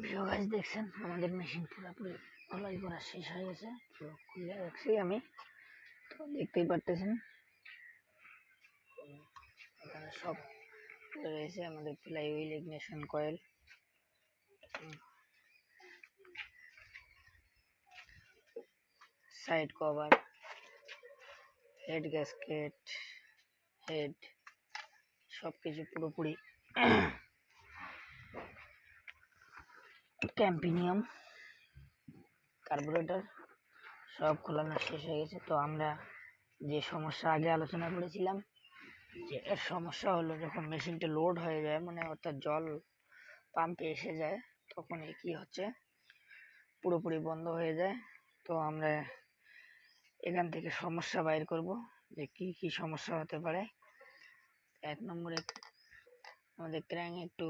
প্রিয় গাছ দেখছেন আমাদের মেশিন পুরোপুরি খোলাই করা শেষ হয়ে গেছে। তো খুলে রাখছি আমি, তো দেখতেই পারতেছেন এখানে সব রয়েছে আমাদের fly wheel, ignition coil, side cover, head gasket, head সবকিছু পুরোপুরি ক্যাম্পিনিয়াম, কার্বোরেটর সব খোলানো শেষ হয়ে গেছে। তো আমরা যে সমস্যা আগে আলোচনা করেছিলাম, যে এর সমস্যা হলো যখন মেশিনটা লোড হয়ে যায়, মানে অর্থাৎ জল পাম্পে এসে যায়, তখন কি হচ্ছে পুরোপুরি বন্ধ হয়ে যায়। তো আমরা এখান থেকে সমস্যা বাইর করব যে কি কি সমস্যা হতে পারে। 1 নম্বরে আমাদের ক্র্যাঙ্ক একটু